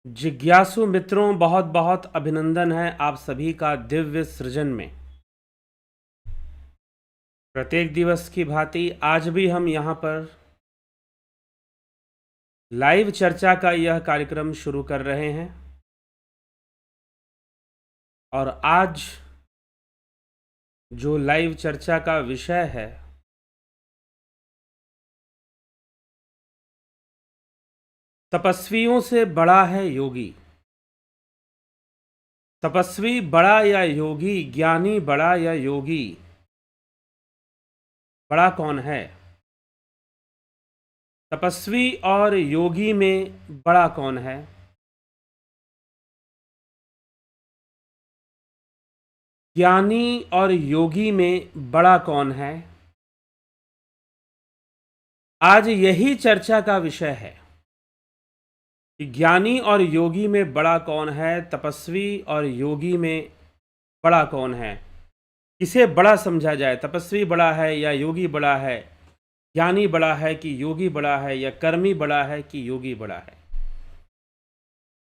जिज्ञासु मित्रों, बहुत बहुत अभिनंदन है आप सभी का दिव्य सृजन में। प्रत्येक दिवस की भांति आज भी हम यहाँ पर लाइव चर्चा का यह कार्यक्रम शुरू कर रहे हैं और आज जो लाइव चर्चा का विषय है तपस्वियों से बड़ा है योगी। तपस्वी बड़ा या योगी, ज्ञानी बड़ा या योगी, बड़ा कौन है? तपस्वी और योगी में बड़ा कौन है? ज्ञानी और योगी में बड़ा कौन है? आज यही चर्चा का विषय है कि ज्ञानी और योगी में बड़ा कौन है, तपस्वी और योगी में बड़ा कौन है। किसे बड़ा समझा जाए? तपस्वी बड़ा है या योगी बड़ा है? ज्ञानी बड़ा है कि योगी बड़ा है? या कर्मी बड़ा है कि योगी बड़ा है?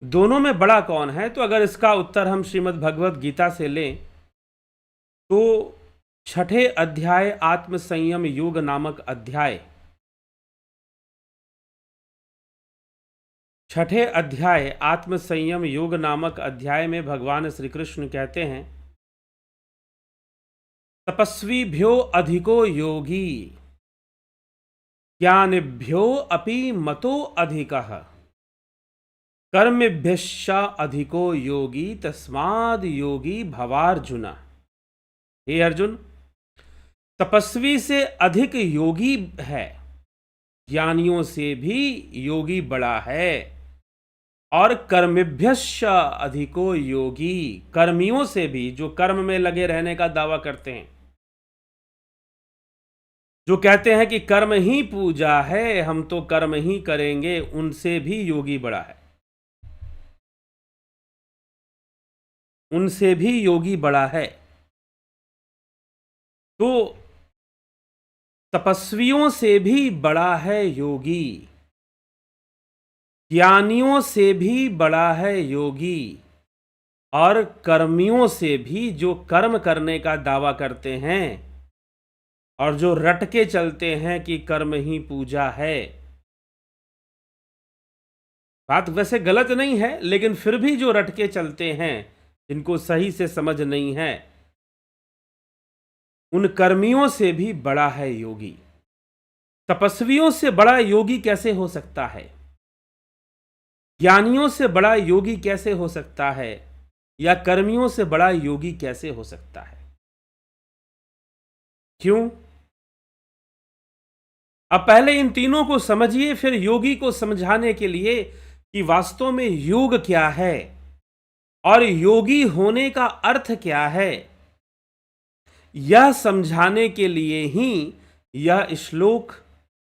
दोनों में बड़ा कौन है? तो अगर इसका उत्तर हम श्रीमद् भगवत गीता से लें तो छठे अध्याय आत्म संयम योग नामक अध्याय, छठे अध्याय आत्म संयम योग नामक अध्याय में भगवान श्री कृष्ण कहते हैं, तपस्वीभ्यो अधिको योगी ज्ञानिभ्यो अपि मतो अधिकः कर्मभ्यश्च अधिको योगी तस्माद् योगी भवार्जुन। हे अर्जुन, तपस्वी से अधिक योगी है, ज्ञानियों से भी योगी बड़ा है, और कर्मभ्यश्च अधिको योगी, कर्मियों से भी, जो कर्म में लगे रहने का दावा करते हैं, जो कहते हैं कि कर्म ही पूजा है, हम तो कर्म ही करेंगे, उनसे भी योगी बड़ा है, उनसे भी योगी बड़ा है। तो तपस्वियों से भी बड़ा है योगी, ज्ञानियों से भी बड़ा है योगी, और कर्मियों से भी, जो कर्म करने का दावा करते हैं और जो रट के चलते हैं कि कर्म ही पूजा है। बात वैसे गलत नहीं है, लेकिन फिर भी जो रट के चलते हैं, जिनको सही से समझ नहीं है, उन कर्मियों से भी बड़ा है योगी। तपस्वियों से बड़ा योगी कैसे हो सकता है? ज्ञानियों से बड़ा योगी कैसे हो सकता है? या कर्मियों से बड़ा योगी कैसे हो सकता है? क्यों? अब पहले इन तीनों को समझिए, फिर योगी को समझाने के लिए कि वास्तव में योग क्या है और योगी होने का अर्थ क्या है, यह समझाने के लिए ही यह श्लोक,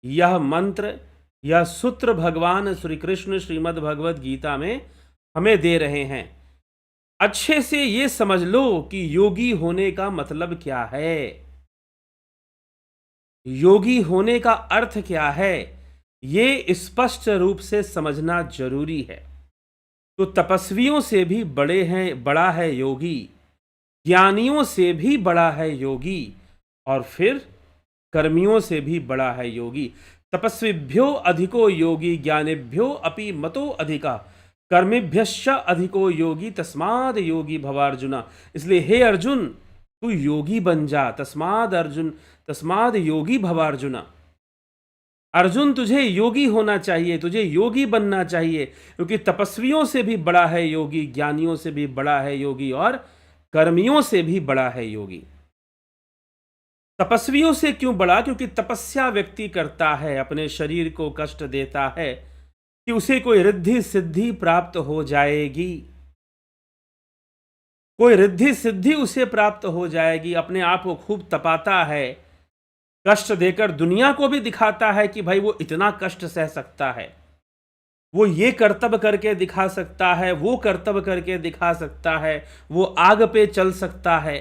यह मंत्र, यह सूत्र भगवान श्री कृष्ण श्रीमद् भगवत गीता में हमें दे रहे हैं। अच्छे से ये समझ लो कि योगी होने का मतलब क्या है, योगी होने का अर्थ क्या है, ये स्पष्ट रूप से समझना जरूरी है। तो तपस्वियों से भी बड़ा है योगी, ज्ञानियों से भी बड़ा है योगी, और फिर कर्मियों से भी बड़ा है योगी। तपस्वीभ्यो अधिको योगी ज्ञानेभ्यो अपि मतो अधिका कर्मेभ्यश्च अधिको योगी तस्माद् योगी भवार्जुन। इसलिए हे अर्जुन, तू योगी बन जा, तस्माद् योगी भवार्जुन। अर्जुन, तुझे योगी होना चाहिए, तुझे योगी बनना चाहिए, क्योंकि तपस्वियों से भी बड़ा है योगी, ज्ञानियों से भी बड़ा है योगी, और कर्मियों से भी बड़ा है योगी। तपस्वियों से क्यों बड़ा? क्योंकि तपस्या व्यक्ति करता है, अपने शरीर को कष्ट देता है कि उसे कोई रिद्धि सिद्धि प्राप्त हो जाएगी, कोई रिद्धि सिद्धि उसे प्राप्त हो जाएगी। अपने आप को खूब तपाता है, कष्ट देकर दुनिया को भी दिखाता है कि भाई वो इतना कष्ट सह सकता है, वो ये कर्तव्य करके दिखा सकता है, वो कर्तव्य करके दिखा सकता है, वो आग पे चल सकता है,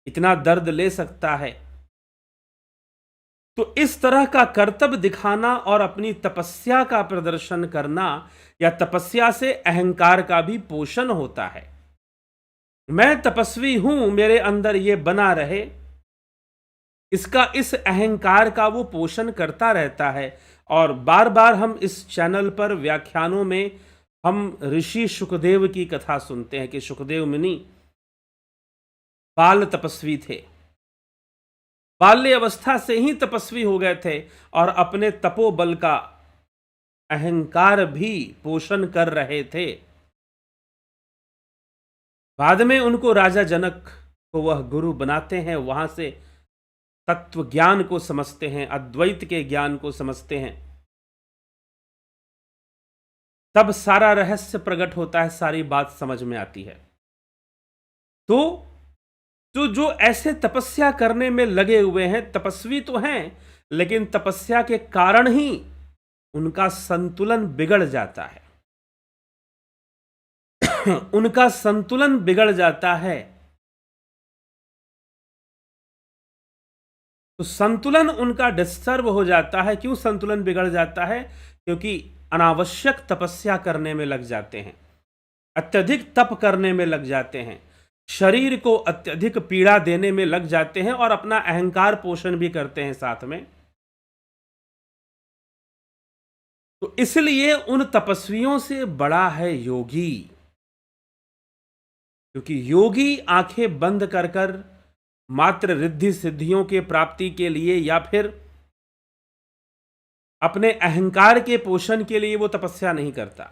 इतना दर्द ले सकता है। तो इस तरह का कर्तव्य दिखाना और अपनी तपस्या का प्रदर्शन करना या तपस्या से अहंकार का भी पोषण होता है। मैं तपस्वी हूं, मेरे अंदर ये बना रहे, इसका इस अहंकार का वो पोषण करता रहता है। और बार बार हम इस चैनल पर व्याख्यानों में हम ऋषि सुखदेव की कथा सुनते हैं कि सुखदेव मुनि बाल तपस्वी थे, बाल्य अवस्था से ही तपस्वी हो गए थे और अपने तपोबल का अहंकार भी पोषण कर रहे थे। बाद में उनको राजा जनक को वह गुरु बनाते हैं, वहां से तत्व ज्ञान को समझते हैं, अद्वैत के ज्ञान को समझते हैं। तब सारा रहस्य प्रकट होता है, सारी बात समझ में आती है। तो जो ऐसे तपस्या करने में लगे हुए हैं, तपस्वी तो हैं, लेकिन तपस्या के कारण ही उनका संतुलन बिगड़ जाता है। उनका संतुलन बिगड़ जाता है। तो संतुलन उनका डिस्टर्ब हो जाता है। क्यों संतुलन बिगड़ जाता है? क्योंकि अनावश्यक तपस्या करने में लग जाते हैं, अत्यधिक तप करने में लग जाते हैं, शरीर को अत्यधिक पीड़ा देने में लग जाते हैं और अपना अहंकार पोषण भी करते हैं साथ में। तो इसलिए उन तपस्वियों से बड़ा है योगी, क्योंकि योगी आंखें बंद कर कर मात्र रिद्धि सिद्धियों के प्राप्ति के लिए या फिर अपने अहंकार के पोषण के लिए वो तपस्या नहीं करता।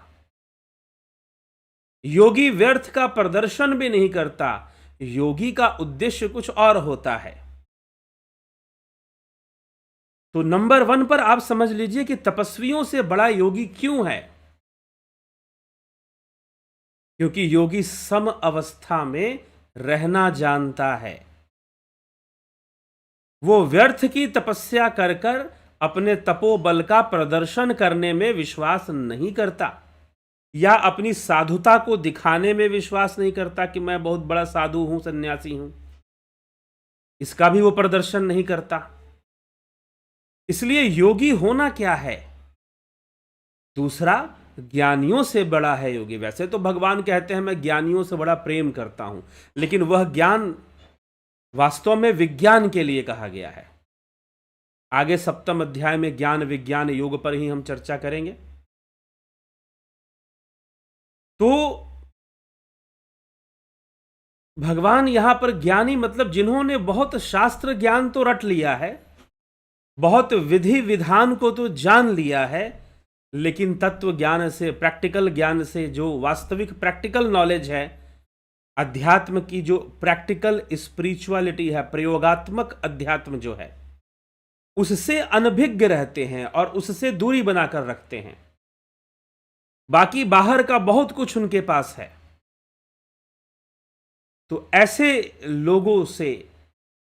योगी व्यर्थ का प्रदर्शन भी नहीं करता। योगी का उद्देश्य कुछ और होता है। तो नंबर 1 पर आप समझ लीजिए कि तपस्वियों से बड़ा योगी क्यों है? क्योंकि योगी सम अवस्था में रहना जानता है। वो व्यर्थ की तपस्या कर कर अपने तपोबल का प्रदर्शन करने में विश्वास नहीं करता, या अपनी साधुता को दिखाने में विश्वास नहीं करता कि मैं बहुत बड़ा साधु हूं, सन्यासी हूं। इसका भी वो प्रदर्शन नहीं करता। इसलिए योगी होना क्या है? दूसरा, ज्ञानियों से बड़ा है योगी। वैसे तो भगवान कहते हैं मैं ज्ञानियों से बड़ा प्रेम करता हूं, लेकिन वह ज्ञान वास्तव में विज्ञान के लिए कहा गया है। आगे 7वें अध्याय में ज्ञान विज्ञान योग पर ही हम चर्चा करेंगे। तो भगवान यहां पर ज्ञानी मतलब जिन्होंने बहुत शास्त्र ज्ञान तो रट लिया है, बहुत विधि विधान को तो जान लिया है, लेकिन तत्व ज्ञान से, प्रैक्टिकल ज्ञान से, जो वास्तविक प्रैक्टिकल नॉलेज है, अध्यात्म की जो प्रैक्टिकल स्पिरिचुअलिटी है, प्रयोगात्मक अध्यात्म जो है, उससे अनभिज्ञ रहते हैं और उससे दूरी बनाकर रखते हैं। बाकी बाहर का बहुत कुछ उनके पास है। तो ऐसे लोगों से,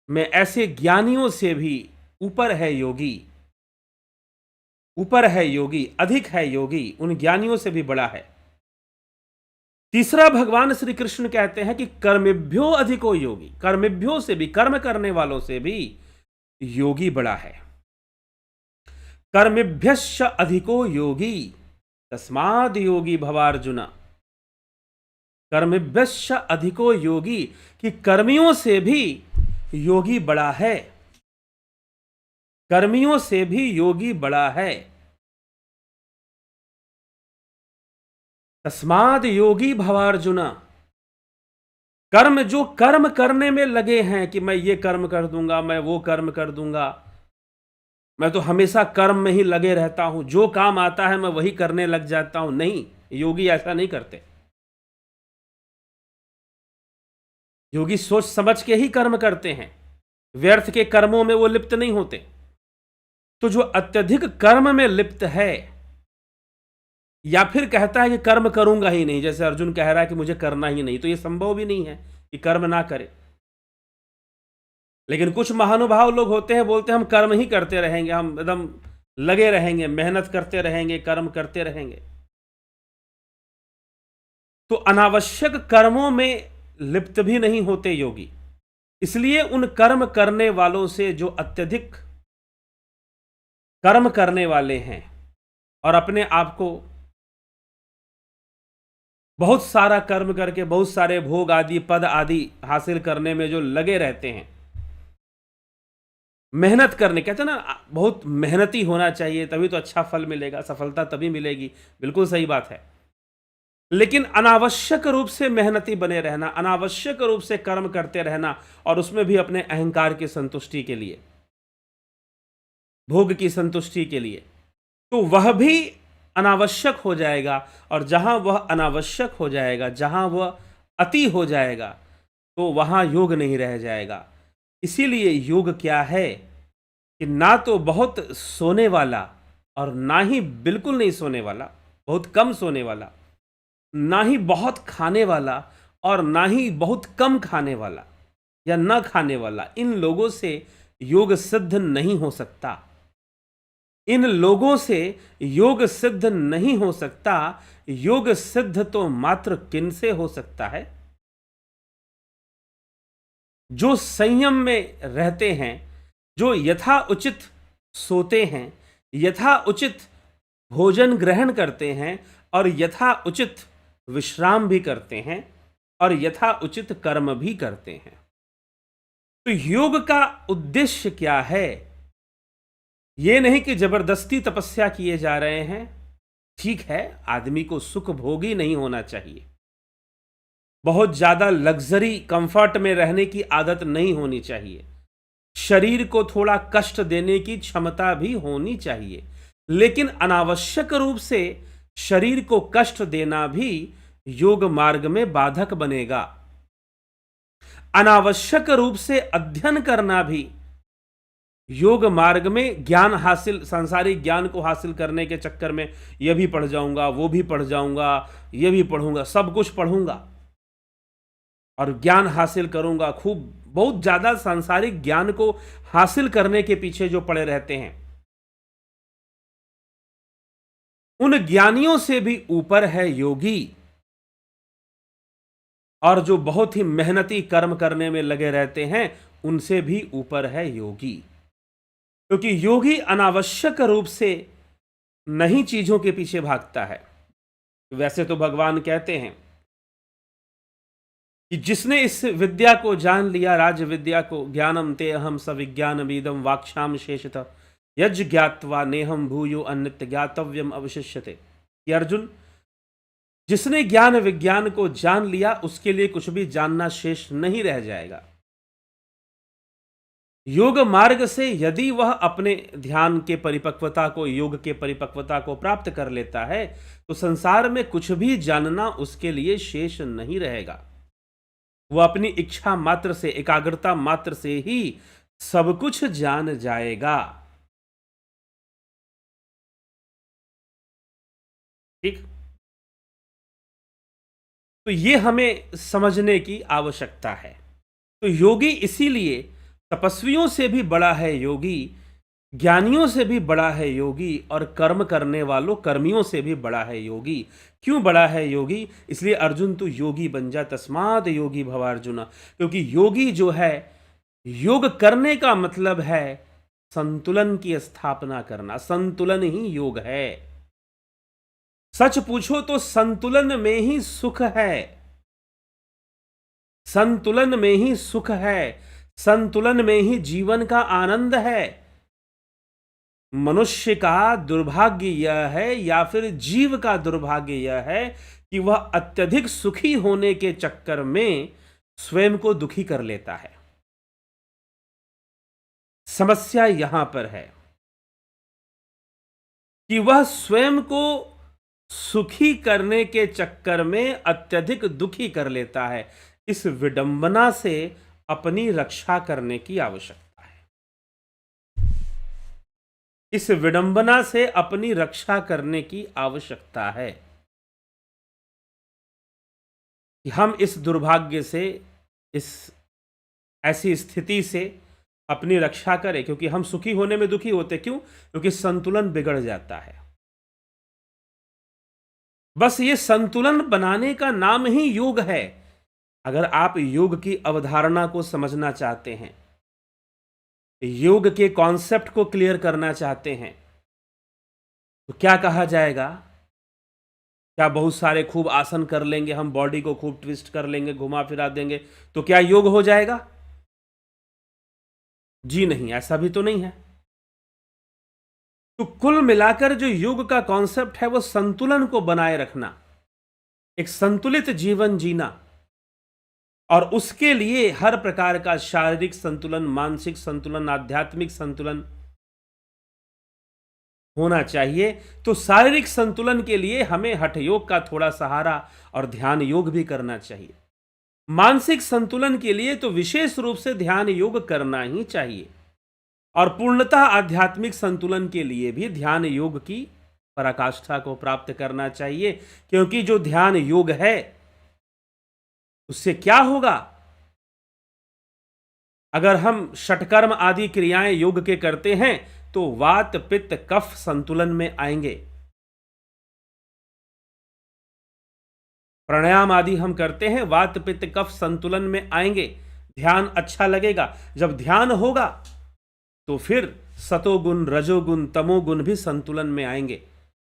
मैं ऐसे ज्ञानियों से भी ऊपर है योगी, ऊपर है योगी, अधिक है योगी, उन ज्ञानियों से भी बड़ा है। तीसरा, भगवान श्री कृष्ण कहते हैं कि कर्मेभ्यो अधिको योगी, कर्मेभ्यो से भी, कर्म करने वालों से भी योगी बड़ा है। कर्मेभ्यश्च अधिको योगी तस्माद् योगी भवार्जुन। कर्मेभ्यश्च अधिको योगी, कि कर्मियों से भी योगी बड़ा है, कर्मियों से भी योगी बड़ा है। तस्माद् योगी भवार्जुन। कर्म, जो कर्म करने में लगे हैं कि मैं ये कर्म कर दूंगा, मैं वो कर्म कर दूंगा, मैं तो हमेशा कर्म में ही लगे रहता हूं, जो काम आता है मैं वही करने लग जाता हूं, नहीं, योगी ऐसा नहीं करते। योगी सोच समझ के ही कर्म करते हैं, व्यर्थ के कर्मों में वो लिप्त नहीं होते। तो जो अत्यधिक कर्म में लिप्त है, या फिर कहता है कि कर्म करूंगा ही नहीं, जैसे अर्जुन कह रहा है कि मुझे करना ही नहीं, तो यह संभव भी नहीं है कि कर्म ना करे। लेकिन कुछ महानुभाव लोग होते हैं, बोलते हैं हम कर्म ही करते रहेंगे, हम एकदम लगे रहेंगे, मेहनत करते रहेंगे, कर्म करते रहेंगे। तो अनावश्यक कर्मों में लिप्त भी नहीं होते योगी। इसलिए उन कर्म करने वालों से जो अत्यधिक कर्म करने वाले हैं और अपने आप को बहुत सारा कर्म करके बहुत सारे भोग आदि पद आदि हासिल करने में जो लगे रहते हैं, मेहनत करने, कहते हैं ना बहुत मेहनती होना चाहिए तभी तो अच्छा फल मिलेगा, सफलता तभी मिलेगी, बिल्कुल सही बात है। लेकिन अनावश्यक रूप से मेहनती बने रहना, अनावश्यक रूप से कर्म करते रहना और उसमें भी अपने अहंकार की संतुष्टि के लिए, भोग की संतुष्टि के लिए, तो वह भी अनावश्यक हो जाएगा। और जहां वह अनावश्यक हो जाएगा, जहां वह अति हो जाएगा, तो वहां योग नहीं रह जाएगा। इसीलिए योग क्या है कि ना तो बहुत सोने वाला और ना ही बिल्कुल नहीं सोने वाला, बहुत कम सोने वाला, ना ही बहुत खाने वाला और ना ही बहुत कम खाने वाला या न खाने वाला, इन लोगों से योग सिद्ध नहीं हो सकता। इन लोगों से योग सिद्ध नहीं हो सकता। योग सिद्ध तो मात्र किन से हो सकता है? जो संयम में रहते हैं, जो यथा उचित सोते हैं, यथा उचित भोजन ग्रहण करते हैं और यथा उचित विश्राम भी करते हैं और यथा उचित कर्म भी करते हैं। तो योग का उद्देश्य क्या है? ये नहीं कि जबरदस्ती तपस्या किए जा रहे हैं। ठीक है, आदमी को सुख भोगी नहीं होना चाहिए, बहुत ज्यादा लग्जरी कंफर्ट में रहने की आदत नहीं होनी चाहिए, शरीर को थोड़ा कष्ट देने की क्षमता भी होनी चाहिए, लेकिन अनावश्यक रूप से शरीर को कष्ट देना भी योग मार्ग में बाधक बनेगा। अनावश्यक रूप से अध्ययन करना भी योग मार्ग में ज्ञान हासिल, सांसारिक ज्ञान को हासिल करने के चक्कर में यह भी पढ़ जाऊंगा, वो भी पढ़ जाऊंगा, यह भी पढ़ूंगा, सब कुछ पढ़ूंगा और ज्ञान हासिल करूंगा, खूब बहुत ज्यादा सांसारिक ज्ञान को हासिल करने के पीछे जो पड़े रहते हैं, उन ज्ञानियों से भी ऊपर है योगी। और जो बहुत ही मेहनती कर्म करने में लगे रहते हैं, उनसे भी ऊपर है योगी। क्योंकि योगी अनावश्यक रूप से नहीं चीजों के पीछे भागता है। वैसे तो भगवान कहते हैं कि जिसने इस विद्या को जान लिया, राज विद्या को, ज्ञानम ते अहम सविज्ञानमीदम वाक्षाम शेषतः यज्ञ ज्ञात्वा नेहम भूयो अन्यत्र ज्ञातव्यम अवशिष्यते। कि अर्जुन, जिसने ज्ञान विज्ञान को जान लिया उसके लिए कुछ भी जानना शेष नहीं रह जाएगा। योग मार्ग से यदि वह अपने ध्यान के परिपक्वता को, योग के परिपक्वता को प्राप्त कर लेता है, तो संसार में कुछ भी जानना उसके लिए शेष नहीं रहेगा। वह अपनी इच्छा मात्र से, एकाग्रता मात्र से ही सब कुछ जान जाएगा। ठीक, तो ये हमें समझने की आवश्यकता है। तो योगी इसीलिए तपस्वियों से भी बड़ा है योगी, ज्ञानियों से भी बड़ा है योगी और कर्म करने वालों, कर्मियों से भी बड़ा है योगी। क्यों बड़ा है योगी? इसलिए अर्जुन तू योगी बन जा, तस्माद योगी भव अर्जुन। क्योंकि योगी जो है, योग करने का मतलब है संतुलन की स्थापना करना। संतुलन ही योग है। सच पूछो तो संतुलन में ही सुख है। संतुलन में ही सुख है, संतुलन में ही जीवन का आनंद है। मनुष्य का दुर्भाग्य यह है, या फिर जीव का दुर्भाग्य यह है कि वह अत्यधिक सुखी होने के चक्कर में स्वयं को दुखी कर लेता है। समस्या यहां पर है कि वह स्वयं को सुखी करने के चक्कर में अत्यधिक दुखी कर लेता है। इस विडंबना से अपनी रक्षा करने की आवश्यकता है। इस विडंबना से अपनी रक्षा करने की आवश्यकता है कि हम इस दुर्भाग्य से, इस ऐसी स्थिति से अपनी रक्षा करें। क्योंकि हम सुखी होने में दुखी होते, क्यों? क्योंकि संतुलन बिगड़ जाता है। बस ये संतुलन बनाने का नाम ही योग है। अगर आप योग की अवधारणा को समझना चाहते हैं, योग के कॉन्सेप्ट को क्लियर करना चाहते हैं, तो क्या कहा जाएगा? क्या बहुत सारे खूब आसन कर लेंगे, हम बॉडी को खूब ट्विस्ट कर लेंगे, घुमा फिरा देंगे, तो क्या योग हो जाएगा? जी नहीं, ऐसा भी तो नहीं है। तो कुल मिलाकर जो योग का कॉन्सेप्ट है वो संतुलन को बनाए रखना, एक संतुलित जीवन जीना, और उसके लिए हर प्रकार का शारीरिक संतुलन, मानसिक संतुलन, आध्यात्मिक संतुलन होना चाहिए। तो शारीरिक संतुलन के लिए हमें हठ योग का थोड़ा सहारा और ध्यान योग भी करना चाहिए। मानसिक संतुलन के लिए तो विशेष रूप से ध्यान योग करना ही चाहिए, और पूर्णतः आध्यात्मिक संतुलन के लिए भी ध्यान योग की पराकाष्ठा को प्राप्त करना चाहिए। क्योंकि जो ध्यान योग है उससे क्या होगा? अगर हम षटकर्म आदि क्रियाएं योग के करते हैं तो वात पित्त कफ संतुलन में आएंगे। प्राणायाम आदि हम करते हैं, वात पित्त कफ संतुलन में आएंगे, ध्यान अच्छा लगेगा। जब ध्यान होगा तो फिर सतोगुण, रजोगुण, तमोगुण भी संतुलन में आएंगे,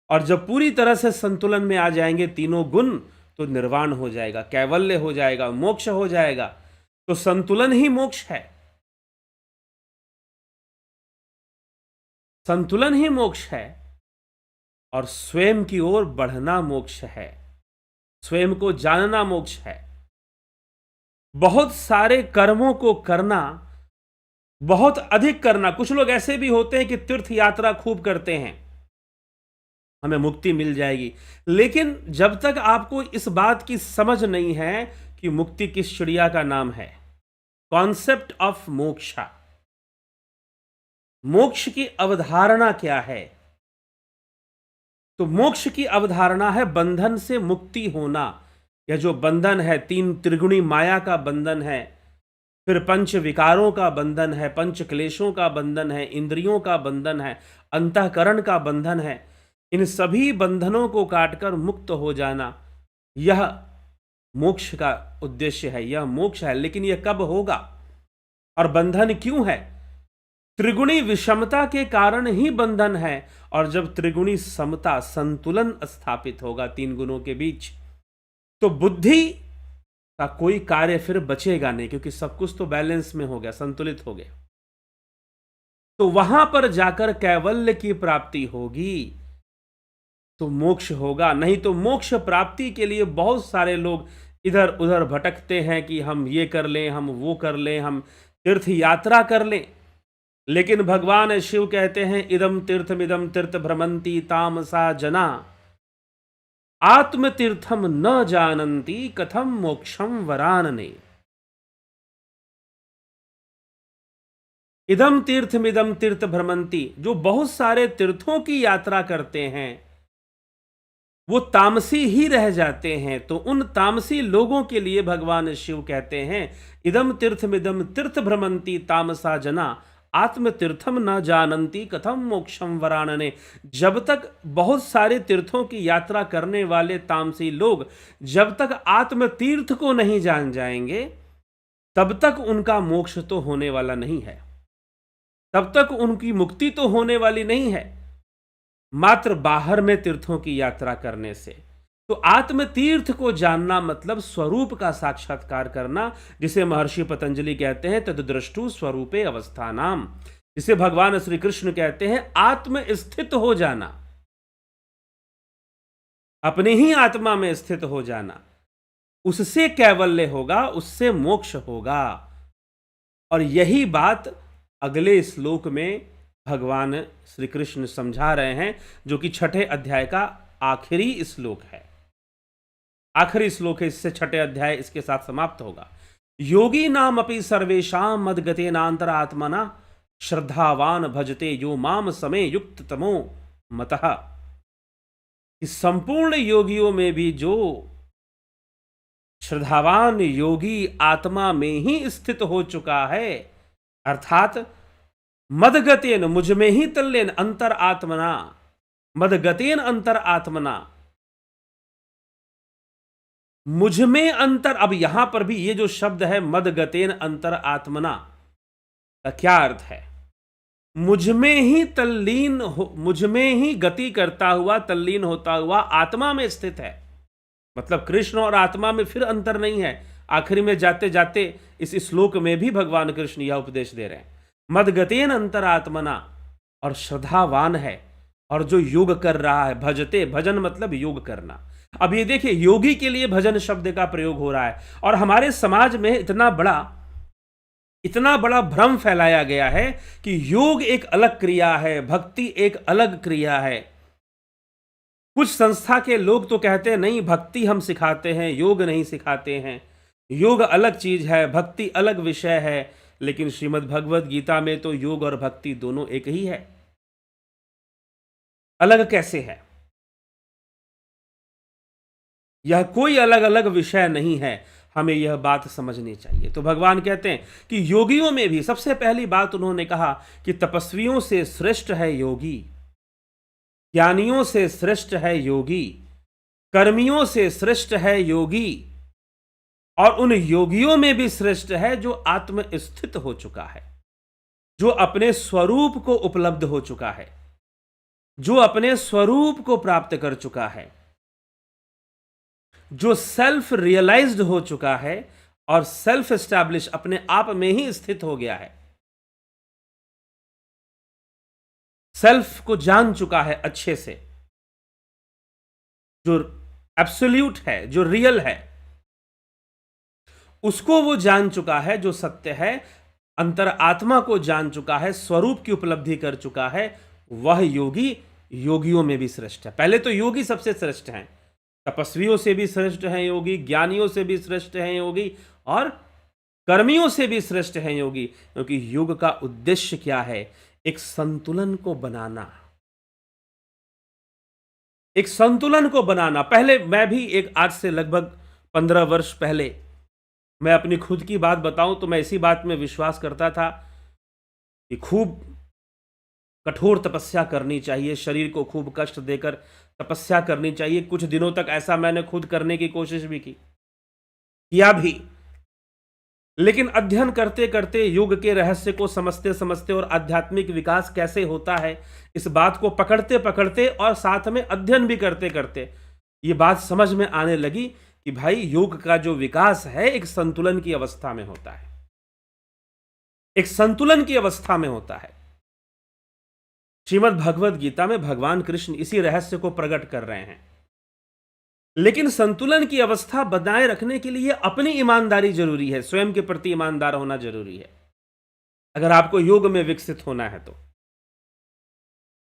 और जब पूरी तरह से संतुलन में आ जाएंगे तीनों गुण, तो निर्वाण हो जाएगा, कैवल्य हो जाएगा, मोक्ष हो जाएगा। तो संतुलन ही मोक्ष है, संतुलन ही मोक्ष है, और स्वयं की ओर बढ़ना मोक्ष है, स्वयं को जानना मोक्ष है। बहुत सारे कर्मों को करना, बहुत अधिक करना, कुछ लोग ऐसे भी होते हैं कि तीर्थ यात्रा खूब करते हैं, हमें मुक्ति मिल जाएगी, लेकिन जब तक आपको इस बात की समझ नहीं है कि मुक्ति किस चिड़िया का नाम है, कॉन्सेप्ट ऑफ मोक्षा, मोक्ष की अवधारणा क्या है, तो मोक्ष की अवधारणा है बंधन से मुक्ति होना। यह जो बंधन है, तीन त्रिगुणी माया का बंधन है, फिर पंच विकारों का बंधन है, पंच क्लेशों का बंधन है, इंद्रियों का बंधन है, अंतःकरण का बंधन है, इन सभी बंधनों को काटकर मुक्त हो जाना, यह मोक्ष का उद्देश्य है, यह मोक्ष है। लेकिन यह कब होगा और बंधन क्यों है? त्रिगुणी विषमता के कारण ही बंधन है, और जब त्रिगुणी समता, संतुलन स्थापित होगा तीन गुणों के बीच, तो बुद्धि का कोई कार्य फिर बचेगा नहीं, क्योंकि सब कुछ तो बैलेंस में हो गया, संतुलित हो गया। तो वहां पर जाकर कैवल्य की प्राप्ति होगी, तो मोक्ष होगा। नहीं तो मोक्ष प्राप्ति के लिए बहुत सारे लोग इधर उधर भटकते हैं कि हम ये कर लें, हम वो कर लें, हम तीर्थ यात्रा कर लें, लेकिन भगवान शिव कहते हैं इदम तीर्थमिदम तीर्थ भ्रमंती तामसा जना आत्मतीर्थम न जानन्ति कथम मोक्षम वरानने। इदम तीर्थमिदम तीर्थ भ्रमंती, जो बहुत सारे तीर्थों की यात्रा करते हैं वो तामसी ही रह जाते हैं। तो उन तामसी लोगों के लिए भगवान शिव कहते हैं इदम तीर्थमिदम तीर्थ भ्रमंती तामसा जना आत्म तीर्थम न जानन्ति कथम मोक्षम वरानने। जब तक बहुत सारे तीर्थों की यात्रा करने वाले तामसी लोग जब तक आत्म तीर्थ को नहीं जान जाएंगे, तब तक उनका मोक्ष तो होने वाला नहीं है, तब तक उनकी मुक्ति तो होने वाली नहीं है, मात्र बाहर में तीर्थों की यात्रा करने से। तो आत्म तीर्थ को जानना मतलब स्वरूप का साक्षात्कार करना, जिसे महर्षि पतंजलि कहते हैं तद्द्रष्टु स्वरूपे अवस्थानाम, जिसे भगवान श्री कृष्ण कहते हैं आत्म स्थित हो जाना, अपने ही आत्मा में स्थित हो जाना, उससे कैवल्य होगा, उससे मोक्ष होगा। और यही बात अगले श्लोक में भगवान श्री कृष्ण समझा रहे हैं, जो कि 6ठे अध्याय का आखिरी श्लोक है, आखिरी श्लोक है, इससे 6ठे अध्याय इसके साथ समाप्त होगा। योगी नाम अपि सर्वेशाम मद्गतेनांतर आत्मना श्रद्धावान भजते यो माम समे युक्त तमो मतः। कि संपूर्ण योगियों में भी जो श्रद्धावान योगी आत्मा में ही स्थित हो चुका है, अर्थात मदगतेन, मुझ में ही तल्लीन, अंतर आत्मना, मदगतेन अंतर आत्मना, मुझ में अंतर। अब यहां पर भी ये जो शब्द है मदगतेन अंतर आत्मना का क्या अर्थ है? मुझ में ही तल्लीन हो, मुझ में ही गति करता हुआ तल्लीन होता हुआ आत्मा में स्थित है। मतलब कृष्ण और आत्मा में फिर अंतर नहीं है। आखिरी में जाते जाते इस श्लोक में भी भगवान कृष्ण यह उपदेश दे रहे हैं, मदगतेन अंतरात्मना, और श्रद्धावान है और जो योग कर रहा है, भजते, भजन मतलब योग करना। अब ये देखिए, योगी के लिए भजन शब्द का प्रयोग हो रहा है, और हमारे समाज में इतना बड़ा भ्रम फैलाया गया है कि योग एक अलग क्रिया है, भक्ति एक अलग क्रिया है। कुछ संस्था के लोग तो कहते हैं नहीं, भक्ति हम सिखाते हैं, योग नहीं सिखाते हैं, योग अलग चीज है, भक्ति अलग विषय है। लेकिन श्रीमद् भगवद गीता में तो योग और भक्ति दोनों एक ही है। अलग कैसे है? यह कोई अलग अलग विषय नहीं है, हमें यह बात समझनी चाहिए। तो भगवान कहते हैं कि योगियों में भी सबसे पहली बात उन्होंने कहा कि तपस्वियों से श्रेष्ठ है योगी, ज्ञानियों से श्रेष्ठ है योगी, कर्मियों से श्रेष्ठ है योगी, और उन योगियों में भी श्रेष्ठ है जो आत्म स्थित हो चुका है, जो अपने स्वरूप को उपलब्ध हो चुका है, जो अपने स्वरूप को प्राप्त कर चुका है, जो सेल्फ रियलाइज्ड हो चुका है और सेल्फ एस्टैब्लिश, अपने आप में ही स्थित हो गया है, सेल्फ को जान चुका है अच्छे से, जो एब्सोल्यूट है, जो रियल है, उसको वो जान चुका है, जो सत्य है, अंतर आत्मा को जान चुका है, स्वरूप की उपलब्धि कर चुका है, वह योगी योगियों में भी श्रेष्ठ है। पहले तो योगी सबसे श्रेष्ठ हैं, तपस्वियों से भी श्रेष्ठ हैं योगी, ज्ञानियों से भी श्रेष्ठ हैं योगी, और कर्मियों से भी श्रेष्ठ हैं योगी। क्योंकि योग का उद्देश्य क्या है? एक संतुलन को बनाना, एक संतुलन को बनाना। पहले मैं भी आज से लगभग 15 वर्ष पहले, मैं अपनी खुद की बात बताऊं तो मैं इसी बात में विश्वास करता था कि खूब कठोर तपस्या करनी चाहिए, शरीर को खूब कष्ट देकर तपस्या करनी चाहिए। कुछ दिनों तक ऐसा मैंने खुद करने की कोशिश भी किया भी, लेकिन अध्ययन करते करते, योग के रहस्य को समझते समझते और आध्यात्मिक विकास कैसे होता है, इस बात को पकड़ते पकड़ते और साथ में अध्ययन भी करते करते ये बात समझ में आने लगी कि भाई, योग का जो विकास है एक संतुलन की अवस्था में होता है, एक संतुलन की अवस्था में होता है। श्रीमद् भगवद गीता में भगवान कृष्ण इसी रहस्य को प्रकट कर रहे हैं। लेकिन संतुलन की अवस्था बनाए रखने के लिए अपनी ईमानदारी जरूरी है, स्वयं के प्रति ईमानदार होना जरूरी है, अगर आपको योग में विकसित होना है तो।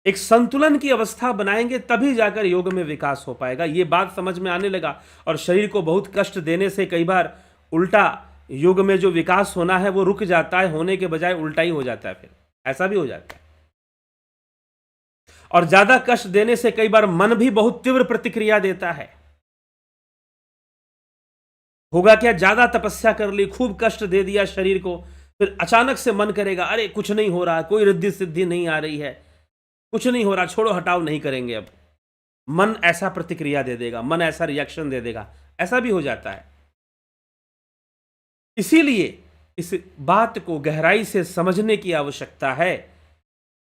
एक संतुलन की अवस्था बनाएंगे तभी जाकर योग में विकास हो पाएगा। यह बात समझ में आने लगा, और शरीर को बहुत कष्ट देने से कई बार उल्टा योग में जो विकास होना है वो रुक जाता है, होने के बजाय उल्टा ही हो जाता है, फिर ऐसा भी हो जाता है। और ज्यादा कष्ट देने से कई बार मन भी बहुत तीव्र प्रतिक्रिया देता है। होगा क्या, ज्यादा तपस्या कर ली, खूब कष्ट दे दिया शरीर को, फिर अचानक से मन करेगा अरे कुछ नहीं हो रहा, कोई रिद्धि सिद्धि नहीं आ रही है, कुछ नहीं हो रहा, छोड़ो हटाओ, नहीं करेंगे अब। मन ऐसा प्रतिक्रिया दे देगा, मन ऐसा रिएक्शन दे देगा, ऐसा भी हो जाता है। इसीलिए इस बात को गहराई से समझने की आवश्यकता है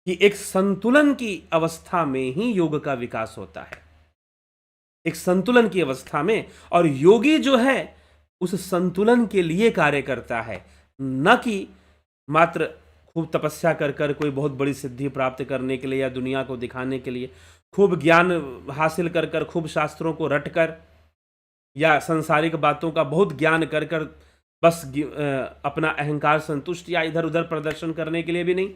कि एक संतुलन की अवस्था में ही योग का विकास होता है, एक संतुलन की अवस्था में। और योगी जो है उस संतुलन के लिए कार्य करता है, न कि मात्र खूब तपस्या कर कर कोई बहुत बड़ी सिद्धि प्राप्त करने के लिए या दुनिया को दिखाने के लिए, खूब ज्ञान हासिल कर कर, खूब शास्त्रों को रट कर, या सांसारिक बातों का बहुत ज्ञान कर कर बस अपना अहंकार संतुष्ट या इधर उधर प्रदर्शन करने के लिए भी नहीं।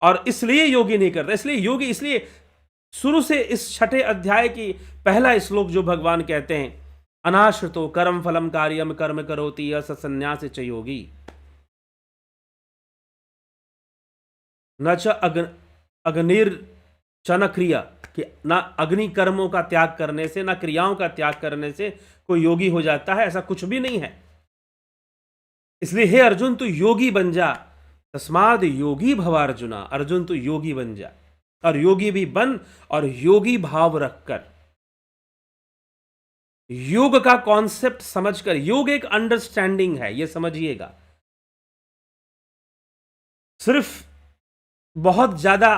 और इसलिए योगी नहीं करता। इसलिए योगी, इसलिए शुरू से इस 6ठे अध्याय की पहला श्लोक जो भगवान कहते हैं, अनाश्रितो कर्म फलम कार्यम कर्म करोति यः स संन्यास च योगी न च अग्निर च न क्रिया, कि ना अग्नि कर्मों का त्याग करने से, ना क्रियाओं का त्याग करने से कोई योगी हो जाता है, ऐसा कुछ भी नहीं है। इसलिए हे अर्जुन, तू योगी बन जा, तस्माद योगी भवार्जुना, अर्जुन तू योगी बन जा, और योगी भी बन, और योगी भाव रखकर, योग का कॉन्सेप्ट समझकर। योग एक अंडरस्टैंडिंग है, यह समझिएगा। सिर्फ बहुत ज्यादा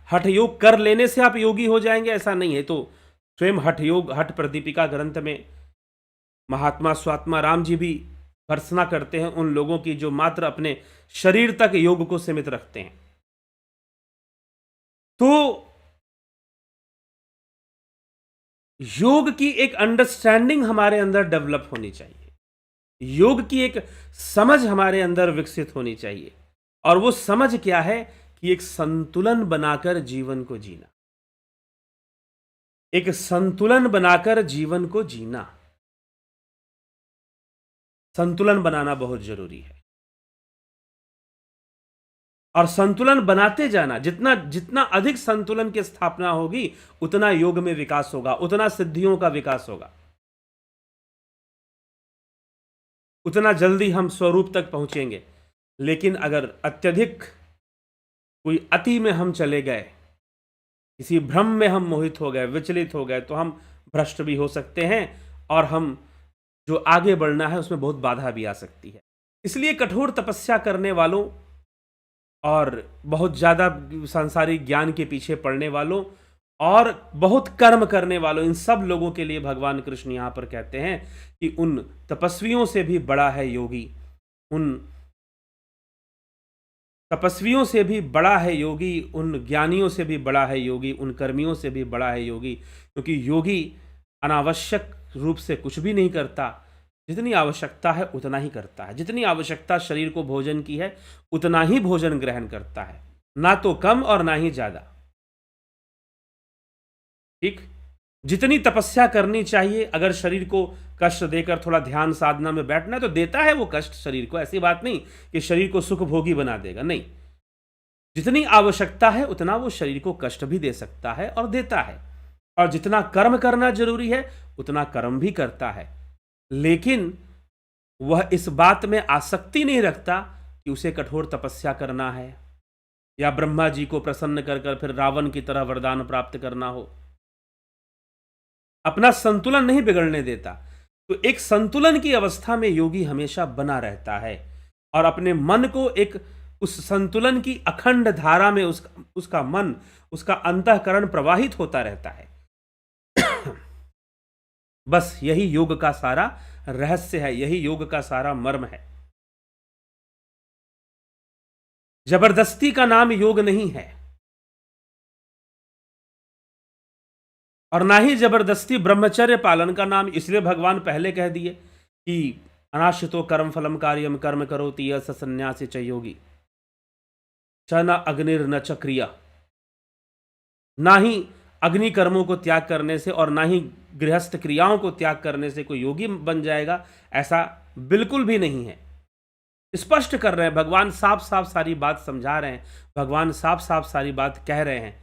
हठ योग कर लेने से आप योगी हो जाएंगे ऐसा नहीं है। तो स्वयं हठ योग, हठ प्रदीपिका ग्रंथ में महात्मा स्वात्मा राम जी भी भर्त्सना करते हैं उन लोगों की जो मात्र अपने शरीर तक योग को सीमित रखते हैं। तो योग की एक अंडरस्टैंडिंग हमारे अंदर डेवलप होनी चाहिए, योग की एक समझ हमारे अंदर विकसित होनी चाहिए। और वो समझ क्या है कि एक संतुलन बनाकर जीवन को जीना, एक संतुलन बनाकर जीवन को जीना, संतुलन बनाना बहुत जरूरी है। और संतुलन बनाते जाना, जितना जितना अधिक संतुलन की स्थापना होगी उतना योग में विकास होगा, उतना सिद्धियों का विकास होगा, उतना जल्दी हम स्वरूप तक पहुंचेंगे। लेकिन अगर अत्यधिक कोई अति में हम चले गए, किसी भ्रम में हम मोहित हो गए, विचलित हो गए, तो हम भ्रष्ट भी हो सकते हैं और हम जो आगे बढ़ना है उसमें बहुत बाधा भी आ सकती है। इसलिए कठोर तपस्या करने वालों और बहुत ज़्यादा सांसारिक ज्ञान के पीछे पड़ने वालों और बहुत कर्म करने वालों, इन सब लोगों के लिए भगवान कृष्ण यहाँ पर कहते हैं कि उन तपस्वियों से भी बड़ा है योगी, उन तपस्वियों से भी बड़ा है योगी, उन ज्ञानियों से भी बड़ा है योगी, उन कर्मियों से भी बड़ा है योगी। क्योंकि योगी अनावश्यक रूप से कुछ भी नहीं करता, जितनी आवश्यकता है उतना ही करता है। जितनी आवश्यकता शरीर को भोजन की है उतना ही भोजन ग्रहण करता है, ना तो कम और ना ही ज्यादा। ठीक, जितनी तपस्या करनी चाहिए, अगर शरीर को कष्ट देकर थोड़ा ध्यान साधना में बैठना है तो देता है वो कष्ट शरीर को, ऐसी बात नहीं कि शरीर को सुख भोगी बना देगा, नहीं। जितनी आवश्यकता है उतना वो शरीर को कष्ट भी दे सकता है और देता है। और जितना कर्म करना जरूरी है उतना कर्म भी करता है, लेकिन वह इस बात में आसक्ति नहीं रखता कि उसे कठोर तपस्या करना है या ब्रह्मा जी को प्रसन्न कर कर फिर रावण की तरह वरदान प्राप्त करना हो। अपना संतुलन नहीं बिगड़ने देता। तो एक संतुलन की अवस्था में योगी हमेशा बना रहता है और अपने मन को एक उस संतुलन की अखंड धारा में उसका मन, उसका अंतःकरण प्रवाहित होता रहता है। बस यही योग का सारा रहस्य है, यही योग का सारा मर्म है। जबरदस्ती का नाम योग नहीं है और ना ही जबरदस्ती ब्रह्मचर्य पालन का नाम। इसलिए भगवान पहले कह दिए कि अनाश्रितो कर्म फलम कार्यम कर्म करोति यः स सन्न्यासी च योगी च न अग्निर न च क्रिया। ना ही अग्नि कर्मों को त्याग करने से और ना ही गृहस्थ क्रियाओं को त्याग करने से कोई योगी बन जाएगा, ऐसा बिल्कुल भी नहीं है। स्पष्ट कर रहे हैं भगवान, साफ साफ सारी बात समझा रहे हैं भगवान, साफ साफ सारी बात कह रहे हैं।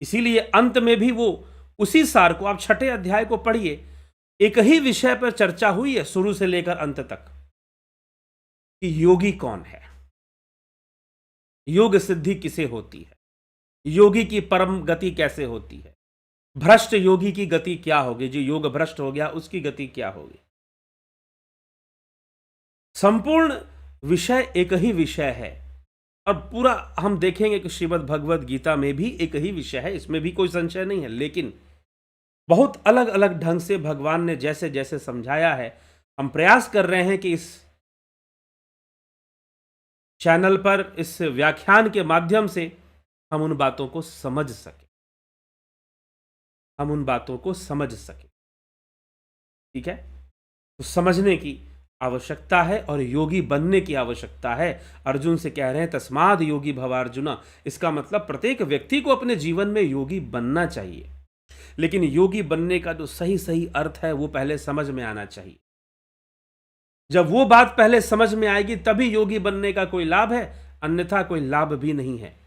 इसीलिए अंत में भी वो उसी सार को, आप छठे अध्याय को पढ़िए, एक ही विषय पर चर्चा हुई है शुरू से लेकर अंत तक कि योगी कौन है, योग सिद्धि किसे होती है, योगी की परम गति कैसे होती है, भ्रष्ट योगी की गति क्या होगी, जो योग भ्रष्ट हो गया उसकी गति क्या होगी। संपूर्ण विषय एक ही विषय है और पूरा हम देखेंगे कि श्रीमद् भगवद गीता में भी एक ही विषय है, इसमें भी कोई संशय नहीं है। लेकिन बहुत अलग अलग ढंग से भगवान ने जैसे जैसे समझाया है, हम प्रयास कर रहे हैं कि इस चैनल पर, इस व्याख्यान के माध्यम से हम उन बातों को समझ सकें, हम उन बातों को समझ सकें। ठीक है, तो समझने की आवश्यकता है और योगी बनने की आवश्यकता है। अर्जुन से कह रहे हैं तस्माद योगी भवार्जुना, इसका मतलब प्रत्येक व्यक्ति को अपने जीवन में योगी बनना चाहिए। लेकिन योगी बनने का जो सही सही अर्थ है वो पहले समझ में आना चाहिए। जब वो बात पहले समझ में आएगी तभी योगी बनने का कोई लाभ है, अन्यथा कोई लाभ भी नहीं है।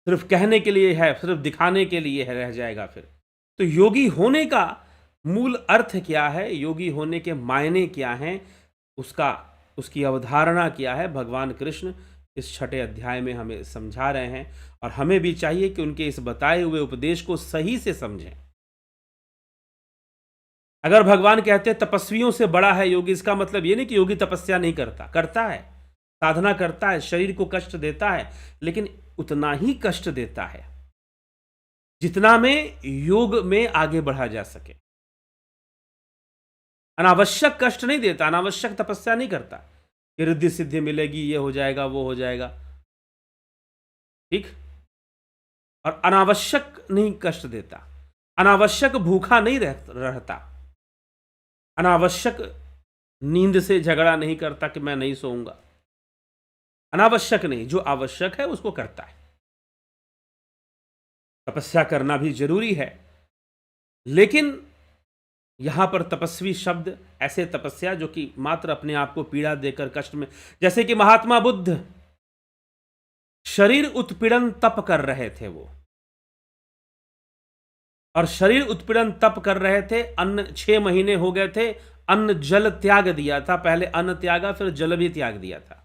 सिर्फ कहने के लिए है, सिर्फ दिखाने के लिए है, रह जाएगा फिर। तो योगी होने का मूल अर्थ क्या है, योगी होने के मायने क्या हैं, उसकी अवधारणा क्या है, भगवान कृष्ण इस छठे अध्याय में हमें समझा रहे हैं। और हमें भी चाहिए कि उनके इस बताए हुए उपदेश को सही से समझें। अगर भगवान कहते हैं तपस्वियों से बड़ा है योगी, इसका मतलब ये नहीं कि योगी तपस्या नहीं करता, करता है, साधना करता है, शरीर को कष्ट देता है, लेकिन उतना ही कष्ट देता है जितना में योग में आगे बढ़ा जा सके। अनावश्यक कष्ट नहीं देता, अनावश्यक तपस्या नहीं करता कि रिद्धि सिद्धि मिलेगी, ये हो जाएगा, वो हो जाएगा, ठीक। और अनावश्यक नहीं कष्ट देता, अनावश्यक भूखा नहीं रहता, अनावश्यक नींद से झगड़ा नहीं करता कि मैं नहीं सोऊंगा, अनावश्यक नहीं, जो आवश्यक है उसको करता है। तपस्या करना भी जरूरी है, लेकिन यहां पर तपस्वी शब्द ऐसे तपस्या जो कि मात्र अपने आप को पीड़ा देकर कष्ट में, जैसे कि महात्मा बुद्ध शरीर उत्पीड़न तप कर रहे थे वो, और शरीर उत्पीड़न तप कर रहे थे, अन्न 6 महीने हो गए थे, अन्न जल त्याग दिया था, पहले अन्न त्यागा फिर जल भी त्याग दिया था।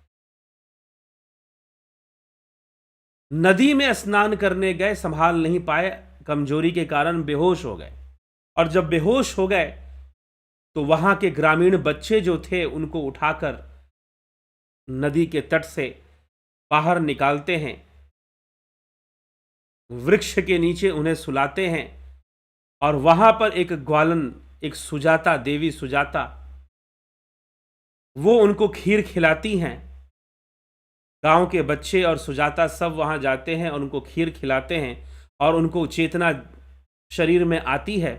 नदी में स्नान करने गए, संभाल नहीं पाए, कमजोरी के कारण बेहोश हो गए, और जब बेहोश हो गए तो वहां के ग्रामीण बच्चे जो थे उनको उठाकर नदी के तट से बाहर निकालते हैं, वृक्ष के नीचे उन्हें सुलाते हैं, और वहां पर एक ग्वालन, एक सुजाता, देवी सुजाता, वो उनको खीर खिलाती हैं। गांव के बच्चे और सुजाता सब वहां जाते हैं और उनको खीर खिलाते हैं, और उनको चेतना शरीर में आती है,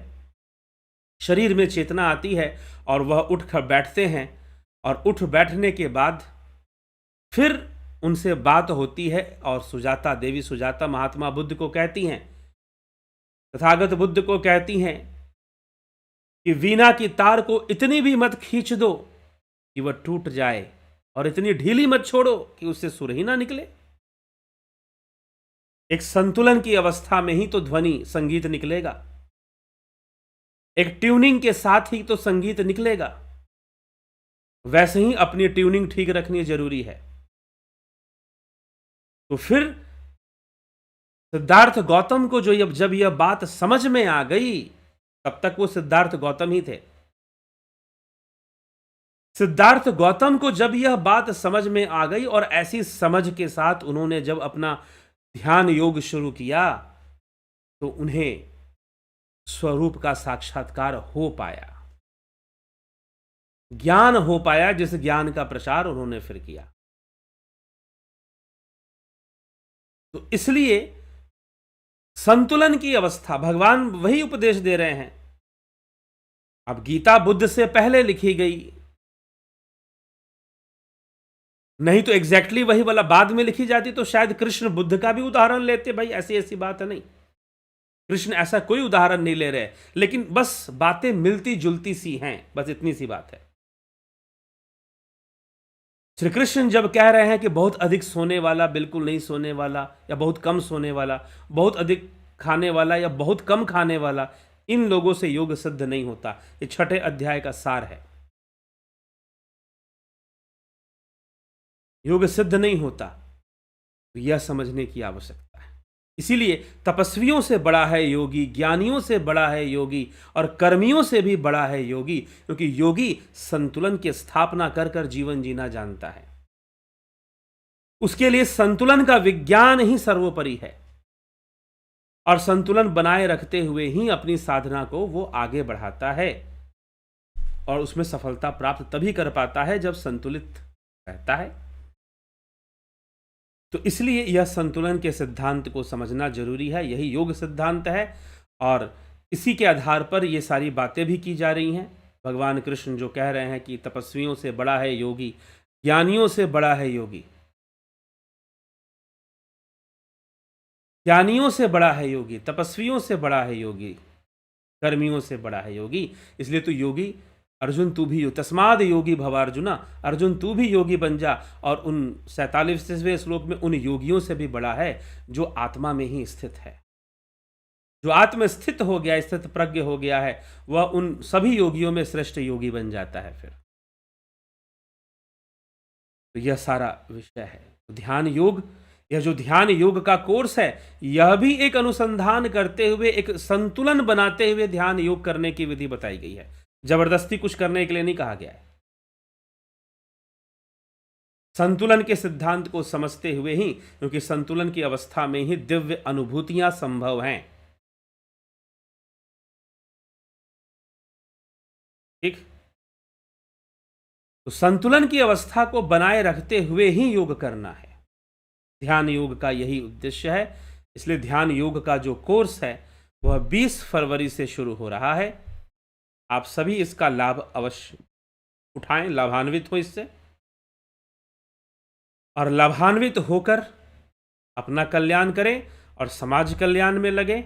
शरीर में चेतना आती है, और वह उठ कर बैठते हैं, और उठ बैठने के बाद फिर उनसे बात होती है, और सुजाता, देवी सुजाता महात्मा बुद्ध को कहती हैं, तथागत बुद्ध को कहती हैं कि वीणा की तार को इतनी भी मत खींच दो कि वह टूट जाए, और इतनी ढीली मत छोड़ो कि उससे सुर ही ना निकले। एक संतुलन की अवस्था में ही तो ध्वनि संगीत निकलेगा, एक ट्यूनिंग के साथ ही तो संगीत निकलेगा। वैसे ही अपनी ट्यूनिंग ठीक रखनी जरूरी है। तो फिर सिद्धार्थ गौतम को जब यह बात समझ में आ गई, तब तक वो सिद्धार्थ गौतम ही थे। सिद्धार्थ गौतम को जब यह बात समझ में आ गई, और ऐसी समझ के साथ उन्होंने जब अपना ध्यान योग शुरू किया, तो उन्हें स्वरूप का साक्षात्कार हो पाया, ज्ञान हो पाया, जिस ज्ञान का प्रचार उन्होंने फिर किया। तो इसलिए संतुलन की अवस्था भगवान वही उपदेश दे रहे हैं। अब गीता बुद्ध से पहले लिखी गई, नहीं तो एग्जैक्टली वही वाला बाद में लिखी जाती तो शायद कृष्ण बुद्ध का भी उदाहरण लेते। भाई ऐसी ऐसी बात है नहीं, कृष्ण ऐसा कोई उदाहरण नहीं ले रहे, लेकिन बस बातें मिलती जुलती सी हैं, बस इतनी सी बात है। श्री कृष्ण जब कह रहे हैं कि बहुत अधिक सोने वाला, बिल्कुल नहीं सोने वाला, या बहुत कम सोने वाला, बहुत अधिक खाने वाला या बहुत कम खाने वाला, इन लोगों से योग सिद्ध नहीं होता। ये 6ठे अध्याय का सार है। योग सिद्ध नहीं होता, तो यह समझने की आवश्यकता है। इसीलिए तपस्वियों से बड़ा है योगी, ज्ञानियों से बड़ा है योगी, और कर्मियों से भी बड़ा है योगी, क्योंकि योगी संतुलन की स्थापना कर कर जीवन जीना जानता है। उसके लिए संतुलन का विज्ञान ही सर्वोपरि है, और संतुलन बनाए रखते हुए ही अपनी साधना को वो आगे बढ़ाता है, और उसमें सफलता प्राप्त तभी कर पाता है जब संतुलित रहता है। तो इसलिए यह संतुलन के सिद्धांत को समझना जरूरी है। यही योग सिद्धांत है, और इसी के आधार पर ये सारी बातें भी की जा रही हैं। भगवान कृष्ण जो कह रहे हैं कि तपस्वियों से बड़ा है योगी, ज्ञानियों से बड़ा है योगी, ज्ञानियों से बड़ा है योगी, तपस्वियों से बड़ा है योगी, कर्मियों से बड़ा है योगी। इसलिए तो योगी अर्जुन तू भी तस्माद योगी भवार्जुना, अर्जुन तू भी योगी बन जा। और उन 47वें श्लोक में उन योगियों से भी बड़ा है जो आत्मा में ही स्थित है, जो आत्म स्थित हो गया, स्थित प्रज्ञ हो गया है, वह उन सभी योगियों में श्रेष्ठ योगी बन जाता है फिर। तो यह सारा विषय है ध्यान योग। यह जो ध्यान योग का कोर्स है, यह भी एक अनुसंधान करते हुए, एक संतुलन बनाते हुए ध्यान योग करने की विधि बताई गई है। जबरदस्ती कुछ करने के लिए नहीं कहा गया है। संतुलन के सिद्धांत को समझते हुए ही, क्योंकि संतुलन की अवस्था में ही दिव्य अनुभूतियां संभव हैं। ठीक। तो संतुलन की अवस्था को बनाए रखते हुए ही योग करना है। ध्यान योग का यही उद्देश्य है। इसलिए ध्यान योग का जो कोर्स है वह 20 फरवरी से शुरू हो रहा है। आप सभी इसका लाभ अवश्य उठाएं, लाभान्वित हो इससे, और लाभान्वित होकर अपना कल्याण करें और समाज कल्याण में लगे।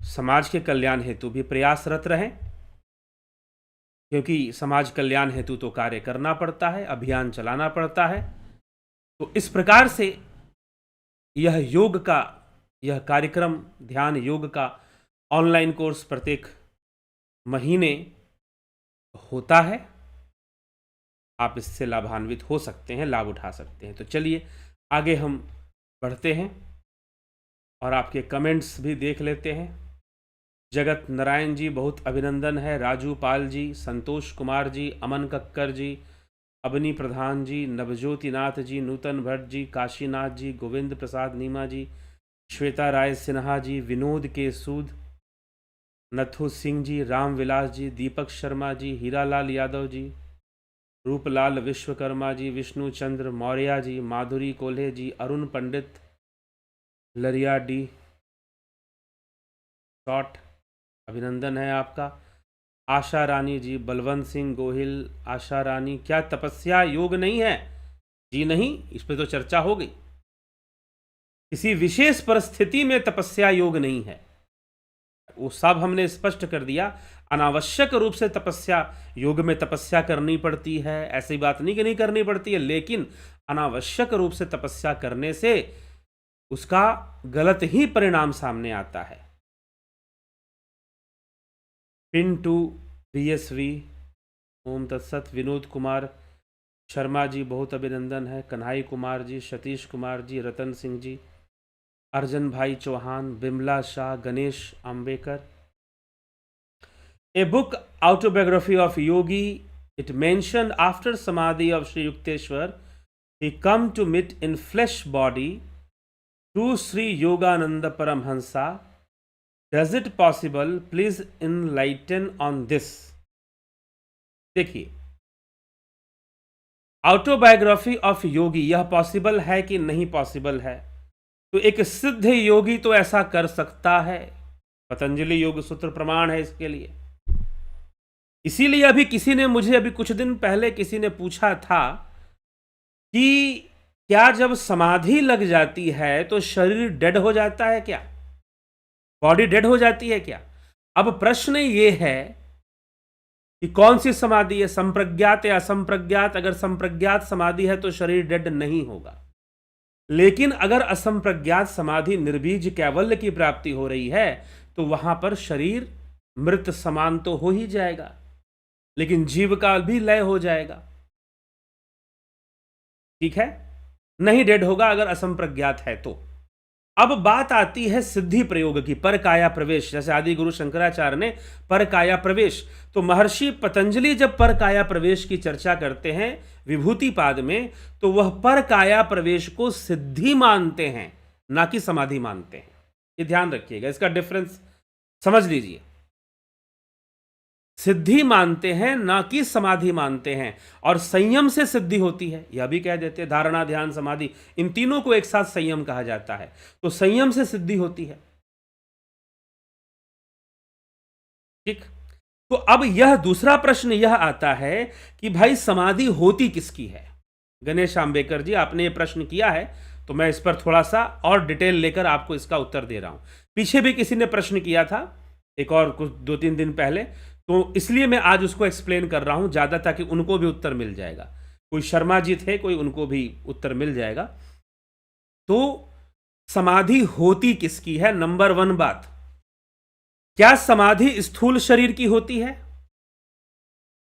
समाज के कल्याण हेतु भी प्रयासरत रहें, क्योंकि समाज कल्याण हेतु तो कार्य करना पड़ता है, अभियान चलाना पड़ता है। तो इस प्रकार से यह योग का, यह कार्यक्रम ध्यान योग का ऑनलाइन कोर्स प्रत्येक महीने होता है। आप इससे लाभान्वित हो सकते हैं, लाभ उठा सकते हैं। तो चलिए आगे हम बढ़ते हैं और आपके कमेंट्स भी देख लेते हैं। जगत नारायण जी, बहुत अभिनंदन है। राजू पाल जी, संतोष कुमार जी, अमन कक्कर जी, अबनी प्रधान जी, नवज्योति नाथ जी, नूतन भट्ट जी, काशीनाथ जी, गोविंद प्रसाद नीमा जी, श्वेता राय सिन्हा जी, विनोद के सूद, नथु सिंह जी, रामविलास जी, दीपक शर्मा जी, हीरालाल यादव जी, रूपलाल विश्वकर्मा जी, विष्णु चंद्र मौर्य जी, माधुरी कोल्हे जी, अरुण पंडित, लरिया डी शॉट, अभिनंदन है आपका। आशा रानी जी, बलवंत सिंह गोहिल, आशा रानी, क्या तपस्या योग नहीं है? जी नहीं, इस पे तो चर्चा हो गई। किसी विशेष परिस्थिति में तपस्या योग नहीं है, वो सब हमने स्पष्ट कर दिया। अनावश्यक रूप से तपस्या, योग में तपस्या करनी पड़ती है, ऐसी बात नहीं कि नहीं करनी पड़ती है, लेकिन अनावश्यक रूप से तपस्या करने से उसका गलत ही परिणाम सामने आता है। पिन टू BSV, ओम तत्सत। विनोद कुमार शर्मा जी, बहुत अभिनंदन है। Kanhai Kumar ji, Satish Kumar ji, Ratan Singh ji, Arjan bhai Chauhan, Bimla Shah, Ganesh Ambekar. A book, Autobiography of Yogi, it mentioned after Samadhi of Sri Yukteswar, he come to meet in flesh body to Sri Yogananda Paramhansa. Does it possible? Please enlighten on this. देखिए, autobiography of योगी, यह possible है कि नहीं possible है? तो एक सिद्ध योगी तो ऐसा कर सकता है। पतंजलि योग सूत्र प्रमाण है इसके लिए। इसीलिए अभी किसी ने मुझे, अभी कुछ दिन पहले किसी ने पूछा था कि क्या जब समाधि लग जाती है तो शरीर डेड हो जाता है क्या? बॉडी डेड हो जाती है क्या? अब प्रश्न ये है कि कौन सी समाधि है, संप्रज्ञात या असंप्रज्ञात? अगर संप्रज्ञात समाधि है तो शरीर डेड नहीं होगा, लेकिन अगर असंप्रज्ञात समाधि, निर्बीज कैवल्य की प्राप्ति हो रही है तो वहां पर शरीर मृत समान तो हो ही जाएगा, लेकिन जीव का भी लय हो जाएगा। ठीक है, नहीं डेड होगा अगर असंप्रज्ञात है तो। अब बात आती है सिद्धि प्रयोग की, पर काया प्रवेश। जैसे आदि गुरु शंकराचार्य ने पर काया प्रवेश, तो महर्षि पतंजलि जब पर काया प्रवेश की चर्चा करते हैं विभूति पाद में, तो वह पर काया प्रवेश को सिद्धि मानते हैं, ना कि समाधि मानते हैं। ये ध्यान रखिएगा, इसका डिफरेंस समझ लीजिए। सिद्धि मानते हैं ना कि समाधि मानते हैं, और संयम से सिद्धि होती है, यह भी कह देते हैं। धारणा, ध्यान, समाधि, इन तीनों को एक साथ संयम कहा जाता है, तो संयम से सिद्धि होती है। ठीक। तो अब यह दूसरा प्रश्न यह आता है कि भाई समाधि होती किसकी है? गणेश आम्बेकर जी, आपने ये प्रश्न किया है, तो मैं इस पर थोड़ा सा और डिटेल लेकर आपको इसका उत्तर दे रहा हूं। पीछे भी किसी ने प्रश्न किया था, एक और कुछ 2-3 दिन पहले, तो इसलिए मैं आज उसको एक्सप्लेन कर रहा हूं ज्यादा, ताकि उनको भी उत्तर मिल जाएगा। कोई शर्मा जी थे, कोई, उनको भी उत्तर मिल जाएगा। तो समाधि होती किसकी है? नंबर 1 बात, क्या समाधि स्थूल शरीर की होती है?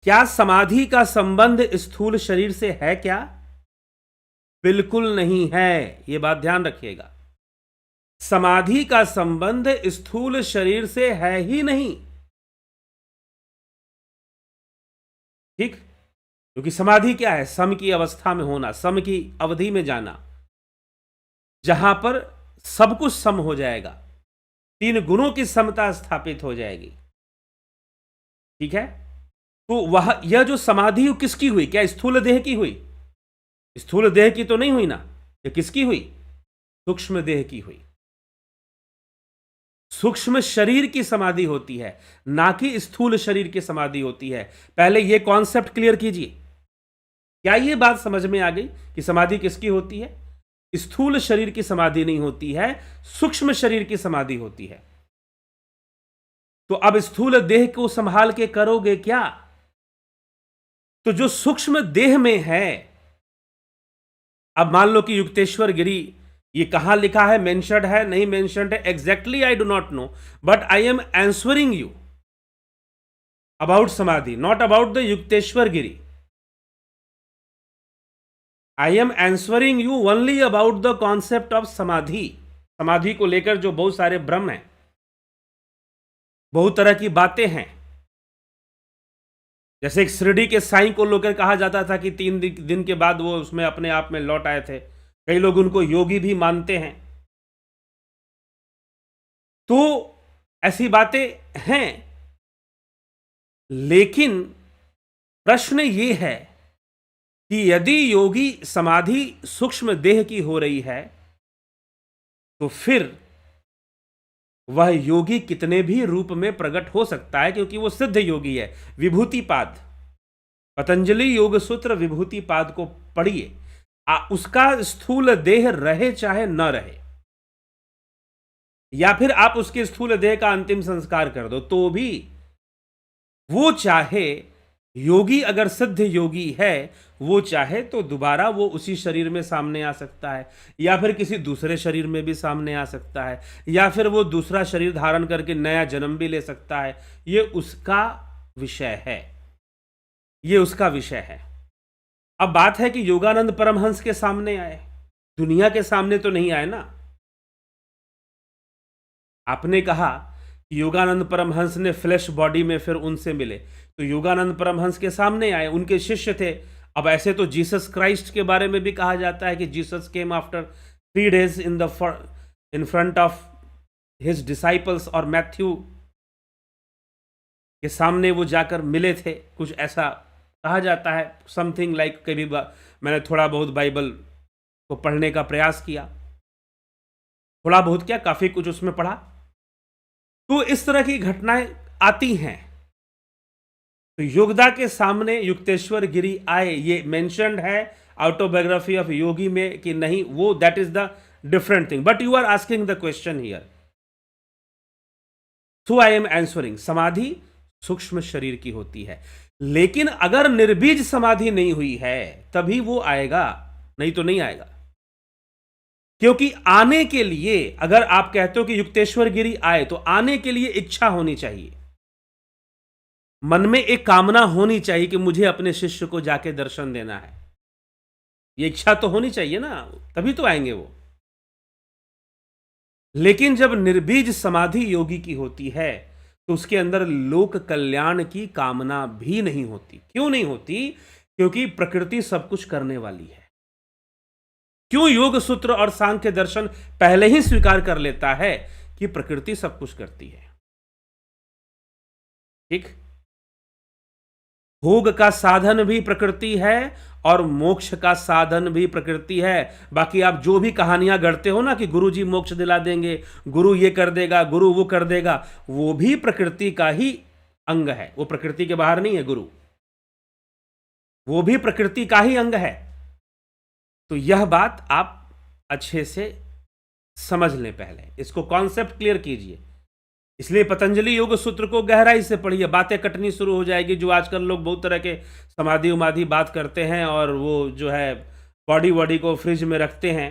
क्या समाधि का संबंध स्थूल शरीर से है क्या? बिल्कुल नहीं है, यह बात ध्यान रखिएगा। समाधि का संबंध स्थूल शरीर से है ही नहीं। ठीक। क्योंकि समाधि क्या है? सम की अवस्था में होना, सम की अवधि में जाना, जहां पर सब कुछ सम हो जाएगा, तीन गुणों की समता स्थापित हो जाएगी। ठीक है? तो वह यह जो समाधि किसकी हुई? क्या स्थूल देह की हुई? स्थूल देह की तो नहीं हुई ना। ये किसकी हुई? सूक्ष्म देह की हुई। सूक्ष्म शरीर की समाधि होती है, ना कि स्थूल शरीर की समाधि होती है। पहले यह कॉन्सेप्ट क्लियर कीजिए। क्या यह बात समझ में आ गई कि समाधि किसकी होती है? स्थूल शरीर की समाधि नहीं होती है, सूक्ष्म शरीर की समाधि होती है। तो अब स्थूल देह को संभाल के करोगे क्या? तो जो सूक्ष्म देह में है, अब मान लो कि युक्तेश्वर गिरी, ये कहां लिखा है, मेंशन्ड है, नहीं मेंशन्ड है, exactly I do not know, but I am answering you about samadhi, not about the Yukteshwar Giri. I am answering you only about the concept of samadhi. समाधि को लेकर जो बहुत सारे भ्रम हैं, बहुत तरह की बातें हैं। जैसे एक शिरडी के साईं को लेकर कहा जाता था कि 3 दिन के बाद वो उसमें अपने आप में लौट आए थे। कई लोग उनको योगी भी मानते हैं। तो ऐसी बातें हैं, लेकिन प्रश्न ये है कि यदि योगी समाधि सूक्ष्म देह की हो रही है, तो फिर वह योगी कितने भी रूप में प्रकट हो सकता है, क्योंकि वो सिद्ध योगी है। विभूतिपाद, पतंजलि योग सूत्र विभूतिपाद को पढ़िए। उसका स्थूल देह रहे चाहे न रहे, या फिर आप उसके स्थूल देह का अंतिम संस्कार कर दो, तो भी वो चाहे योगी, अगर सिद्ध योगी है, वो चाहे तो दोबारा वो उसी शरीर में सामने आ सकता है, या फिर किसी दूसरे शरीर में भी सामने आ सकता है, या फिर वो दूसरा शरीर धारण करके नया जन्म भी ले सकता है। ये उसका विषय है, ये उसका विषय है। अब बात है कि योगानंद परमहंस के सामने आए, दुनिया के सामने तो नहीं आए ना। आपने कहा कि योगानंद परमहंस ने फ्लैश बॉडी में फिर उनसे मिले, तो योगानंद परमहंस के सामने आए, उनके शिष्य थे। अब ऐसे तो जीसस क्राइस्ट के बारे में भी कहा जाता है कि Jesus came after 3 days in front of his disciples, और मैथ्यू के सामने वो जाकर मिले थे, कुछ ऐसा कहा जाता है। समथिंग लाइक, कभी मैंने थोड़ा बहुत बाइबल को पढ़ने का प्रयास किया, थोड़ा बहुत क्या, काफी कुछ उसमें पढ़ा। तो इस तरह की घटनाएं आती हैं। तो योगदा के सामने युक्तेश्वर गिरी आए, ये मेंशन्ड है ऑटोबायोग्राफी ऑफ योगी में कि नहीं, वो that is the different thing. But you are asking the question here, so I am answering. समाधि सूक्ष्म शरीर की होती है, लेकिन अगर निर्बीज समाधि नहीं हुई है तभी वो आएगा, नहीं तो नहीं आएगा। क्योंकि आने के लिए, अगर आप कहते हो कि युक्तेश्वर गिरी आए, तो आने के लिए इच्छा होनी चाहिए, मन में एक कामना होनी चाहिए कि मुझे अपने शिष्य को जाके दर्शन देना है। ये इच्छा तो होनी चाहिए ना, तभी तो आएंगे वो। लेकिन जब निर्बीज समाधि योगी की होती है, तो उसके अंदर लोक कल्याण की कामना भी नहीं होती। क्यों नहीं होती? क्योंकि प्रकृति सब कुछ करने वाली है। क्यों योग सूत्र और सांख्य दर्शन पहले ही स्वीकार कर लेता है कि प्रकृति सब कुछ करती है। ठीक, भोग का साधन भी प्रकृति है और मोक्ष का साधन भी प्रकृति है। बाकी आप जो भी कहानियां गढ़ते हो ना कि गुरु जी मोक्ष दिला देंगे, गुरु ये कर देगा, गुरु वो कर देगा, वो भी प्रकृति का ही अंग है। वो प्रकृति के बाहर नहीं है गुरु, वो भी प्रकृति का ही अंग है। तो यह बात आप अच्छे से समझ लें, पहले इसको कॉन्सेप्ट क्लियर कीजिए। इसलिए पतंजलि योग सूत्र को गहराई से पढ़िए, बातें कटनी शुरू हो जाएगी। जो आजकल लोग बहुत तरह के समाधि उमाधि बात करते हैं और वो जो है बॉडी वॉडी को फ्रिज में रखते हैं,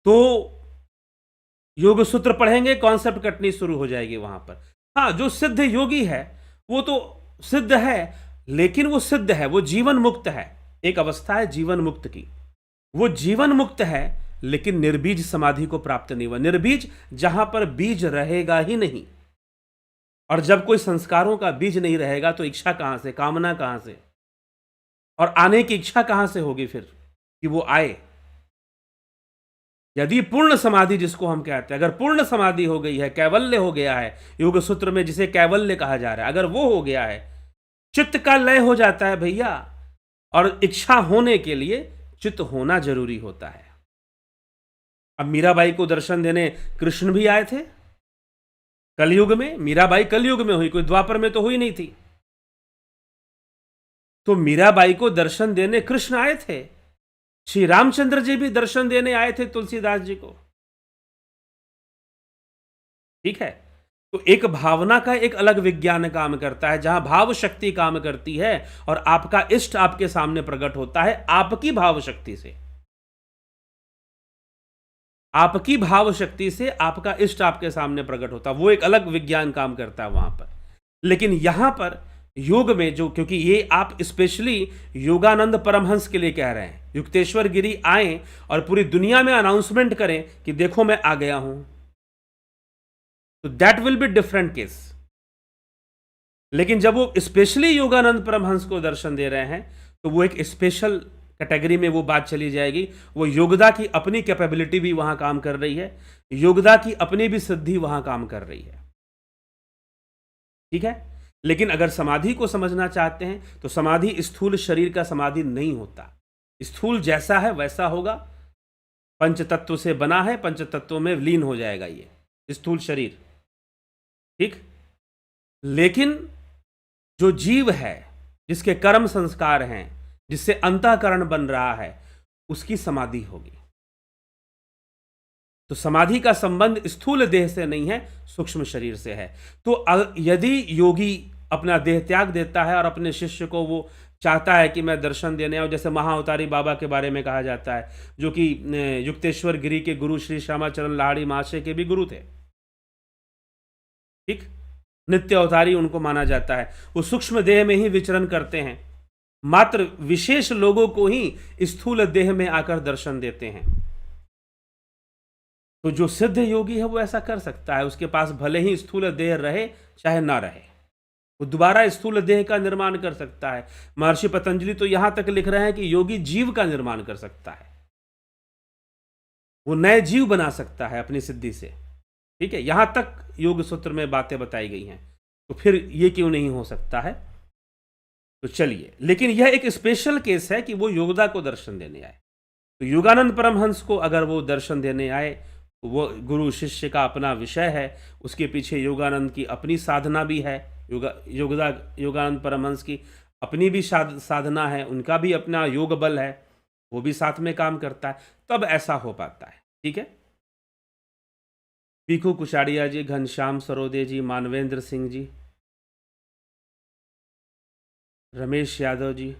तो योग सूत्र पढ़ेंगे, कॉन्सेप्ट कटनी शुरू हो जाएगी वहां पर। हाँ, जो सिद्ध योगी है वो तो सिद्ध है, लेकिन वो सिद्ध है, वो जीवन मुक्त है। एक अवस्था है जीवन मुक्त की, वो जीवन मुक्त है, लेकिन निर्बीज समाधि को प्राप्त नहीं हुआ। निर्बीज जहां पर बीज रहेगा ही नहीं, और जब कोई संस्कारों का बीज नहीं रहेगा तो इच्छा कहां से, कामना कहां से? और आने की इच्छा कहां से होगी फिर कि वो आए? यदि पूर्ण समाधि जिसको हम कहते हैं, अगर पूर्ण समाधि हो गई है, कैवल्य हो गया है, योग सूत्र में जिसे कैवल्य कहा जा रहा है, अगर वो हो गया है, चित्त का लय हो जाता है भैया। और इच्छा होने के लिए चित्त होना जरूरी होता है। अब मीराबाई को दर्शन देने कृष्ण भी आए थे कलयुग में। मीराबाई कलयुग में हुई, कोई द्वापर में तो हुई नहीं थी। तो मीराबाई को दर्शन देने कृष्ण आए थे। श्री रामचंद्र जी भी दर्शन देने आए थे तुलसीदास जी को। ठीक है। तो एक भावना का एक अलग विज्ञान काम करता है, जहां भाव शक्ति काम करती है और आपका इष्ट आपके सामने प्रकट होता है आपकी भाव शक्ति से। आपकी भाव शक्ति से आपका इष्ट आपके सामने प्रकट होता है, वो एक अलग विज्ञान काम करता है वहां पर। लेकिन यहां पर योग में जो, क्योंकि ये आप स्पेशली योगानंद परमहंस के लिए कह रहे हैं, युक्तेश्वर गिरी आए और पूरी दुनिया में अनाउंसमेंट करें कि देखो मैं आ गया हूं, तो that will be different case. लेकिन जब वो स्पेशली योगानंद परमहंस को दर्शन दे रहे हैं, तो वो एक स्पेशल कैटेगरी में वो बात चली जाएगी। वो योगदा की अपनी कैपेबिलिटी भी वहां काम कर रही है, योगदा की अपनी भी सिद्धि वहां काम कर रही है। ठीक है। लेकिन अगर समाधि को समझना चाहते हैं तो समाधि स्थूल शरीर का समाधि नहीं होता। स्थूल जैसा है वैसा होगा, पंच तत्व से बना है, पंच तत्वों में लीन हो जाएगा ये स्थूल शरीर। ठीक। लेकिन जो जीव है, जिसके कर्म संस्कार हैं, जिससे अंतःकरण बन रहा है, उसकी समाधि होगी। तो समाधि का संबंध स्थूल देह से नहीं है, सूक्ष्म शरीर से है। तो यदि योगी अपना देह त्याग देता है और अपने शिष्य को वो चाहता है कि मैं दर्शन देने आऊं, जैसे महाअवतारी बाबा के बारे में कहा जाता है, जो कि युक्तेश्वर गिरी के गुरु श्री श्यामाचरण लाहिड़ी महाशय के भी गुरु थे। ठीक। नित्य अवतारी उनको माना जाता है। वो सूक्ष्म देह में ही विचरण करते हैं, मात्र विशेष लोगों को ही स्थूल देह में आकर दर्शन देते हैं। तो जो सिद्ध योगी है वो ऐसा कर सकता है, उसके पास भले ही स्थूल देह रहे चाहे ना रहे, वो दोबारा स्थूल देह का निर्माण कर सकता है। महर्षि पतंजलि तो यहां तक लिख रहे हैं कि योगी जीव का निर्माण कर सकता है, वो नए जीव बना सकता है अपनी सिद्धि से। ठीक है। यहां तक योग सूत्र में बातें बताई गई हैं, तो फिर ये क्यों नहीं हो सकता है? तो चलिए, लेकिन यह एक स्पेशल केस है कि वो योगदा को दर्शन देने आए। तो योगानंद परमहंस को अगर वो दर्शन देने आए, वो गुरु शिष्य का अपना विषय है, उसके पीछे योगानंद की अपनी साधना भी है, योगानंद परमहंस की अपनी भी साधना है, उनका भी अपना योग बल है, वो भी साथ में काम करता है, तब ऐसा हो पाता है। ठीक है। पीकू कुशाड़िया जी, घनश्याम सरोदे जी, मानवेंद्र सिंह जी, रमेश यादव जी,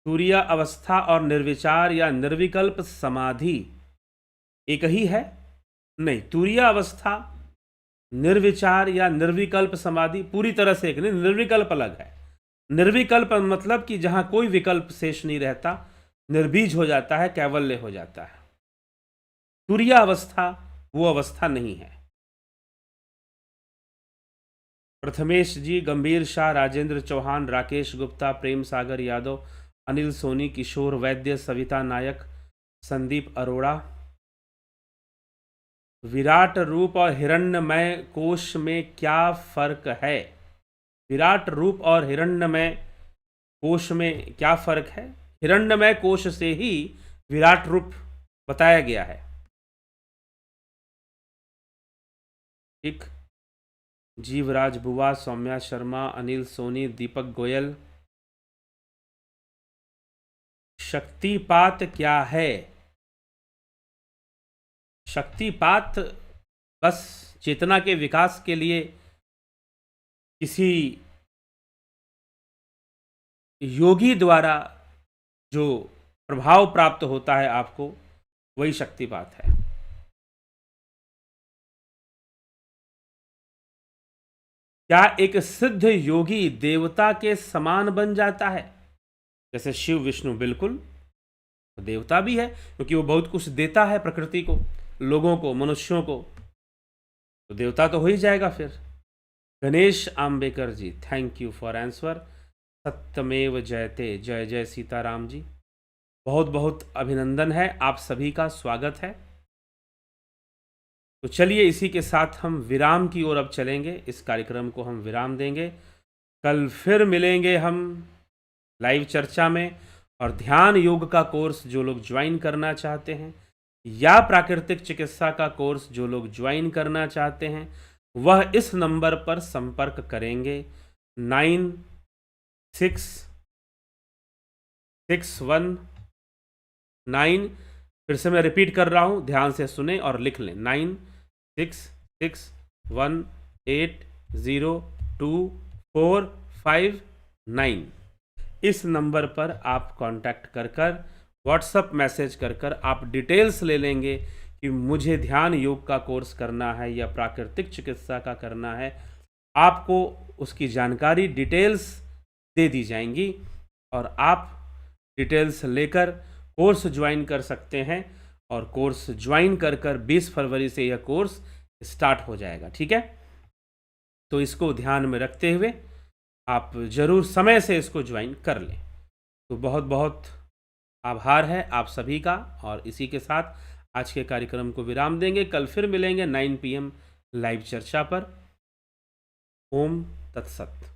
तुरीय अवस्था और निर्विचार या निर्विकल्प समाधि एक ही है? नहीं, तुरीय अवस्था, निर्विचार या निर्विकल्प समाधि पूरी तरह से एक नहीं, निर्विकल्प अलग है। निर्विकल्प मतलब कि जहां कोई विकल्प शेष नहीं रहता, निर्बीज हो जाता है, कैवल्य हो जाता है। तुरीय अवस्था वो अवस्था नहीं है। प्रथमेश जी, गंभीर शाह, राजेंद्र चौहान, राकेश गुप्ता, प्रेम सागर यादव, अनिल सोनी, किशोर वैद्य, सविता नायक, संदीप अरोड़ा, विराट रूप और हिरण्यमय कोश में क्या फर्क है? विराट रूप और हिरण्यमय कोश में क्या फर्क है? हिरण्यमय कोश से ही विराट रूप बताया गया है। ठीक। जीवराज बुआ, सौम्या शर्मा, अनिल सोनी, दीपक गोयल, शक्तिपात क्या है? शक्तिपात बस चेतना के विकास के लिए किसी योगी द्वारा जो प्रभाव प्राप्त होता है आपको, वही शक्तिपात है। क्या एक सिद्ध योगी देवता के समान बन जाता है? जैसे शिव विष्णु, बिल्कुल तो देवता भी है, क्योंकि वो बहुत कुछ देता है प्रकृति को, लोगों को, मनुष्यों को, तो देवता तो हो ही जाएगा फिर। गणेश आम्बेकर जी, थैंक यू फॉर आंसर। सत्यमेव जयते। जय जय सीताराम जी। बहुत बहुत अभिनंदन है, आप सभी का स्वागत है। तो चलिए इसी के साथ हम विराम की ओर अब चलेंगे, इस कार्यक्रम को हम विराम देंगे। कल फिर मिलेंगे हम लाइव चर्चा में। और ध्यान योग का कोर्स जो लोग ज्वाइन करना चाहते हैं या प्राकृतिक चिकित्सा का कोर्स जो लोग ज्वाइन करना चाहते हैं, वह इस नंबर पर संपर्क करेंगे 9661 फिर से मैं रिपीट कर रहा हूं, ध्यान से सुने और लिख लें 9661802459। इस नंबर पर आप कांटेक्ट कर व्हाट्सएप मैसेज कर आप डिटेल्स ले लेंगे कि मुझे ध्यान योग का कोर्स करना है या प्राकृतिक चिकित्सा का करना है। आपको उसकी जानकारी डिटेल्स दे दी जाएंगी और आप डिटेल्स लेकर कोर्स ज्वाइन कर सकते हैं। और कोर्स ज्वाइन कर 20 फरवरी से यह कोर्स स्टार्ट हो जाएगा, ठीक है। तो इसको ध्यान में रखते हुए आप ज़रूर समय से इसको ज्वाइन कर लें। तो बहुत बहुत आभार है आप सभी का। और इसी के साथ आज के कार्यक्रम को विराम देंगे। कल फिर मिलेंगे 9 PM लाइव चर्चा पर। ओम तत्सत।